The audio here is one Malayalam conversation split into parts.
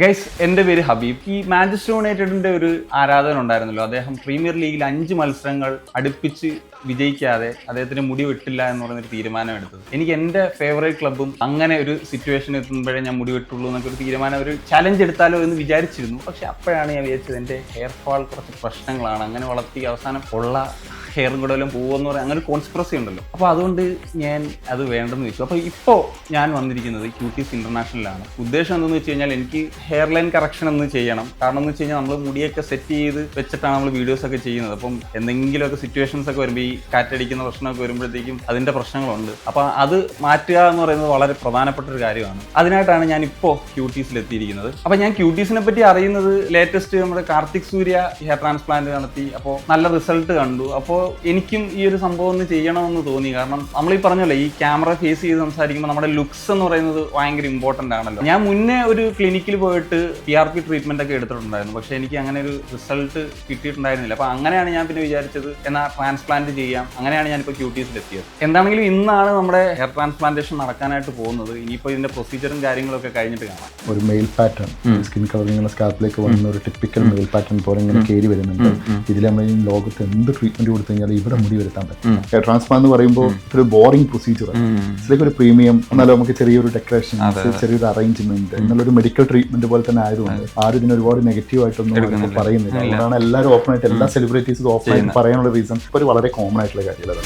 ഗൈസ്, എൻ്റെ പേര് ഹബീബ്. ഈ മാഞ്ചസ്റ്റർ യുണൈറ്റഡിന്റെ ഒരു ആരാധകൻ ഉണ്ടായിരുന്നല്ലോ. അദ്ദേഹം പ്രീമിയർ ലീഗിൽ 5 മത്സരങ്ങൾ അടുപ്പിച്ച് വിജയിക്കാതെ അദ്ദേഹത്തിന് മുടി വെട്ടില്ല എന്ന് പറയുന്നൊരു തീരുമാനം എടുത്തത്. എനിക്ക് എൻ്റെ ഫേവറേറ്റ് ക്ലബ്ബും അങ്ങനെ ഒരു സിറ്റുവേഷൻ എത്തുമ്പോഴേ ഞാൻ മുടി വെട്ടുള്ളൂ എന്നൊക്കെ ഒരു തീരുമാനം, ഒരു ചലഞ്ച് എടുത്താലോ എന്ന് വിചാരിച്ചിരുന്നു. പക്ഷെ അപ്പോഴാണ് ഞാൻ വിചാരിച്ചത് എൻ്റെ ഹെയർ ഫാൾ കുറച്ച് പ്രശ്നങ്ങളാണ്, അങ്ങനെ വളർത്തി അവസാനം ഉള്ള ഹെയറും കൂടെ എല്ലാം പോകുമെന്ന് പറയാം, അങ്ങനെ ഒരു കോൺസ്പിറസി ഉണ്ടല്ലോ. അപ്പോൾ അതുകൊണ്ട് ഞാൻ അത് വേണ്ടെന്ന് വെച്ചു. അപ്പോൾ ഇപ്പോൾ ഞാൻ വന്നിരിക്കുന്നത് ക്യൂട്ടീസ് ഇന്റർനാഷണലാണ്. ഉദ്ദേശം എന്തെന്ന് വെച്ച് കഴിഞ്ഞാൽ എനിക്ക് ഹെയർ ലൈൻ കറക്ഷൻ ഒന്ന് ചെയ്യണം. കാരണം എന്ന് വെച്ച് കഴിഞ്ഞാൽ നമ്മൾ മുടിയൊക്കെ സെറ്റ് ചെയ്ത് വെച്ചിട്ടാണ് നമ്മൾ വീഡിയോസ് ഒക്കെ ചെയ്യുന്നത്. അപ്പം എന്തെങ്കിലുമൊക്കെ സിറ്റുവേഷൻസ് ഒക്കെ വരുമ്പോൾ ഈ കാറ്റടിക്കുന്ന പ്രശ്നമൊക്കെ വരുമ്പോഴത്തേക്കും അതിൻ്റെ പ്രശ്നങ്ങളുണ്ട്. അപ്പോൾ അത് മാറ്റുക എന്ന് പറയുന്നത് വളരെ പ്രധാനപ്പെട്ട ഒരു കാര്യമാണ്. അതിനായിട്ടാണ് ഞാൻ ഇപ്പോൾ ക്യൂട്ടീസിൽ എത്തിയിരിക്കുന്നത്. അപ്പോൾ ഞാൻ ക്യൂട്ടീസിനെ പറ്റി അറിയുന്നത് ലേറ്റസ്റ്റ് നമ്മുടെ കാർത്തിക് സൂര്യ ഹെയർ ട്രാൻസ്പ്ലാന്റ് നടത്തി, അപ്പോൾ നല്ല റിസൾട്ട് കണ്ടു. അപ്പോൾ എനിക്കും ഈ ഒരു സംഭവം ഒന്ന് ചെയ്യണമെന്ന് തോന്നി. കാരണം നമ്മൾ ഈ പറഞ്ഞല്ലോ, ഈ ക്യാമറ ഫേസ് ചെയ്ത് സംസാരിക്കുമ്പോൾ നമ്മുടെ ലുക്സ് എന്ന് പറയുന്നത് ഭയങ്കര ഇമ്പോർട്ടൻ്റ് ആണല്ലോ. ഞാൻ മുന്നേ ഒരു ക്ലിനിക്കിൽ പോയിട്ട് PRP ട്രീറ്റ്മെന്റ് ഒക്കെ എടുത്തിട്ടുണ്ടായിരുന്നു. പക്ഷേ എനിക്ക് അങ്ങനെ ഒരു റിസൾട്ട് കിട്ടിയിട്ടുണ്ടായിരുന്നില്ല. അപ്പോൾ അങ്ങനെയാണ് ഞാൻ പിന്നെ വിചാരിച്ചത് എന്നാൽ ട്രാൻസ്പ്ലാന്റ് ചെയ്യാം. അങ്ങനെയാണ് ഞാനിപ്പോൾ ക്യൂട്ടീസിൽ എത്തിയത്. എന്താണെങ്കിലും ഇന്നാണ് നമ്മുടെ ഹെയർ ട്രാൻസ്പ്ലാന്റേഷൻ നടക്കാനായിട്ട് പോകുന്നത്. ഇനിയിപ്പോൾ ഇതിന്റെ പ്രൊസീജിയറും കാര്യങ്ങളൊക്കെ കഴിഞ്ഞിട്ട് കാണാം. ഒരു മെയിൽ പാറ്റേൺ സ്കിൻ കളർ ഇങ്ങനെ സ്കാൽപ്പിലേക്ക് വന്ന ഒരു ടിപ്പിക്കൽ മെയിൽ പാറ്റേൺ പോലെ ഇങ്ങനെ കയറി വരുന്നുണ്ട്. ഇതിൽ നമ്മൾ ഈ ലോകത്ത് എന്ത് ട്രീറ്റ്മെന്റ് കൊടുത്തു കഴിഞ്ഞാൽ ഇവിടെ മുടി വരുത്താൻ പറ്റും. ഹെയർ ട്രാൻസ്പ്ലാന്റ് എന്ന് പറയുമ്പോൾ ഒരു ബോറിംഗ് പ്രൊസീജിയറാണ്. ഇതിലേക്ക് ഒരു പ്രീമിയം എന്നാലും നമുക്ക് ചെറിയൊരു ഡെക്കറേഷൻ, ചെറിയൊരു അറേഞ്ച്മെന്റ് എന്നുള്ളൊരു മെഡിക്കൽ ട്രീറ്റ്മെന്റ് പോലെ തന്നെ ആയതുകൊണ്ട് ആരും ഇതിന് ഒരുപാട് നെഗറ്റീവ് ആയിട്ടൊന്നും പറയുന്നില്ല. അതുകൊണ്ടാണ് എല്ലാവരും ഓപ്പൺ ആയിട്ട്, എല്ലാ സെലിബ്രിറ്റീസും ഓപ്പൺ ആയിട്ട് പറയാനുള്ള റീസൺ ഒരു വളരെ കോമൺ ആയിട്ടുള്ള കാര്യങ്ങളാണ്.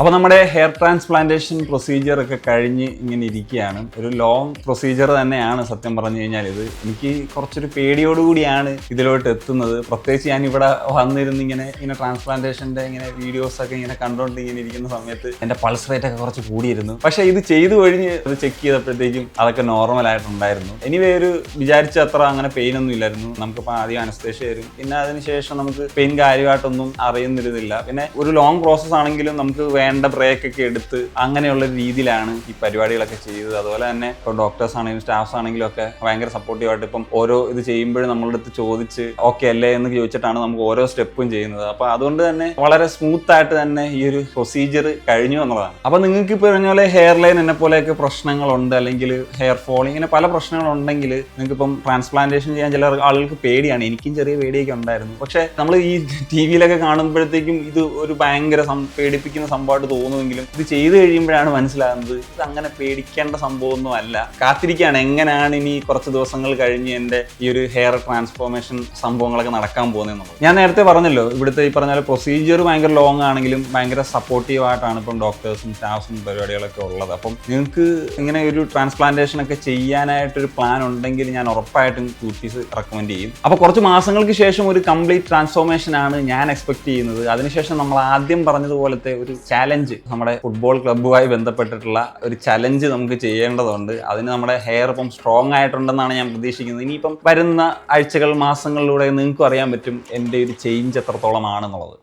അപ്പോൾ നമ്മുടെ ഹെയർ ട്രാൻസ്പ്ലാന്റേഷൻ പ്രൊസീജിയർ ഒക്കെ കഴിഞ്ഞ് ഇങ്ങനെ ഇരിക്കുകയാണ്. ഒരു ലോങ് പ്രൊസീജിയർ തന്നെയാണ് സത്യം പറഞ്ഞു കഴിഞ്ഞാൽ. ഇത് എനിക്ക് കുറച്ചൊരു പേടിയോടുകൂടിയാണ് ഇതിലോട്ട് എത്തുന്നത്. പ്രത്യേകിച്ച് ഞാൻ ഇവിടെ വന്നിരുന്ന് ഇങ്ങനെ ട്രാൻസ്പ്ലാന്റേഷൻ്റെ ഇങ്ങനെ വീഡിയോസൊക്കെ ഇങ്ങനെ കണ്ടുകൊണ്ട് ഇങ്ങനെ ഇരിക്കുന്ന സമയത്ത് എൻ്റെ പൾസ് റേറ്റ് ഒക്കെ കുറച്ച് കൂടിയിരുന്നു. പക്ഷേ ഇത് ചെയ്തു കഴിഞ്ഞ് അത് ചെക്ക് ചെയ്തപ്പോഴത്തേക്കും അതൊക്കെ നോർമൽ ആയിട്ടുണ്ടായിരുന്നു. എനിവേ ഒരു വിചാരിച്ച അത്ര അങ്ങനെ പെയിൻ ഒന്നും ഇല്ലായിരുന്നു. നമുക്കിപ്പോൾ ആദ്യം അനസ്തേഷ്യ വരും, പിന്നെ അതിനുശേഷം നമുക്ക് പെയിൻ കാര്യമായിട്ടൊന്നും അറിയുന്നിരുന്നില്ല. പിന്നെ ഒരു ലോങ് പ്രോസസ് ആണെങ്കിലും നമുക്ക് വേണ്ട ബ്രേക്ക് ഒക്കെ എടുത്ത് അങ്ങനെയുള്ള രീതിയിലാണ് ഈ പരിപാടികളൊക്കെ ചെയ്തത്. അതുപോലെ തന്നെ ഇപ്പോൾ ഡോക്ടേഴ്സ് ആണെങ്കിലും സ്റ്റാഫ്സ് ആണെങ്കിലും ഒക്കെ ഭയങ്കര സപ്പോർട്ടീവായിട്ട് ഇപ്പം ഓരോ ഇത് ചെയ്യുമ്പോഴും നമ്മളുടെ അടുത്ത് ചോദിച്ച് ഓക്കെ അല്ലേ എന്ന് ചോദിച്ചിട്ടാണ് നമുക്ക് ഓരോ സ്റ്റെപ്പും ചെയ്യുന്നത്. അപ്പോൾ അതുകൊണ്ട് തന്നെ വളരെ സ്മൂത്ത് ആയിട്ട് തന്നെ ഈ ഒരു പ്രൊസീജിയർ കഴിഞ്ഞു എന്നുള്ളതാണ്. അപ്പോൾ നിങ്ങൾക്ക് ഇപ്പോൾ പറഞ്ഞ പോലെ ഹെയർ ലൈൻ എന്നെ പോലെയൊക്കെ പ്രശ്നങ്ങളുണ്ട്, അല്ലെങ്കിൽ ഹെയർ ഫോൾ, ഇങ്ങനെ പല പ്രശ്നങ്ങളുണ്ടെങ്കിൽ നിങ്ങൾക്കിപ്പം ട്രാൻസ്പ്ലാന്റേഷൻ ചെയ്യാൻ ചില ആളുകൾക്ക് പേടിയാണ്. എനിക്കും ചെറിയ പേടിയൊക്കെ ഉണ്ടായിരുന്നു. പക്ഷേ നമ്മൾ ഈ TV-യിലൊക്കെ കാണുമ്പോഴത്തേക്കും ഇത് ഒരു ഭയങ്കര പേടിപ്പിക്കുന്ന സംഭവമായിട്ട് തോന്നുമെങ്കിലും ഇത് ചെയ്തു കഴിയുമ്പോഴാണ് മനസ്സിലാകുന്നത് ഇത് അങ്ങനെ പേടിക്കേണ്ട സംഭവമൊന്നും അല്ല. കാത്തിരിക്കുകയാണ് എങ്ങനെയാണ് ഇനി കുറച്ച് ദിവസങ്ങൾ കഴിഞ്ഞ് എൻ്റെ ഈ ഒരു ഹെയർ ട്രാൻസ്ഫോർമേഷൻ സംഭവങ്ങളൊക്കെ നടക്കാൻ പോകുന്നതെന്നുള്ളത്. ഞാൻ നേരത്തെ പറഞ്ഞല്ലോ, ഇവിടുത്തെ ഈ പറഞ്ഞ പ്രൊസീജിയർ ഭയങ്കര ലോങ് ആണെങ്കിലും ഭയങ്കര സപ്പോർട്ടീവ് ആയിട്ടാണ് ഇപ്പം ഡോക്ടേഴ്സും സ്റ്റാഫ്സും പരിപാടികളൊക്കെ ഉള്ളത്. അപ്പം നിങ്ങൾക്ക് ഇങ്ങനെ ഒരു ട്രാൻസ്പ്ലാന്റേഷൻ ഒക്കെ ചെയ്യാനായിട്ടൊരു പ്ലാൻ ഉണ്ടെങ്കിൽ ഞാൻ ഉറപ്പായിട്ടും ക്യൂട്ടീസ് റെക്കമെൻഡ് ചെയ്യും. അപ്പോൾ കുറച്ച് മാസങ്ങൾക്ക് ശേഷം ഒരു കംപ്ലീറ്റ് ട്രാൻസ്ഫോർമേഷൻ ആണ് ഞാൻ എക്സ്പെക്ട് ചെയ്യുന്നത്. അതിനുശേഷം നമ്മൾ ആദ്യം പറഞ്ഞതുപോലത്തെ ഒരു ചാലഞ്ച്, നമ്മുടെ ഫുട്ബോൾ ക്ലബ്ബുമായി ബന്ധപ്പെട്ടിട്ടുള്ള ഒരു ചലഞ്ച് നമുക്ക് ചെയ്യേണ്ടതുണ്ട്. അതിന് നമ്മുടെ ഹെയർ ഇപ്പം സ്ട്രോങ് ആയിട്ടുണ്ടെന്നാണ് ഞാൻ പ്രതീക്ഷിക്കുന്നത്. ഇനിയിപ്പം വരുന്ന ആഴ്ചകൾ, മാസങ്ങളിലൂടെ നിങ്ങൾക്കും അറിയാൻ പറ്റും എൻ്റെ ഒരു ചേഞ്ച് എത്രത്തോളം ആണെന്നുള്ളത്.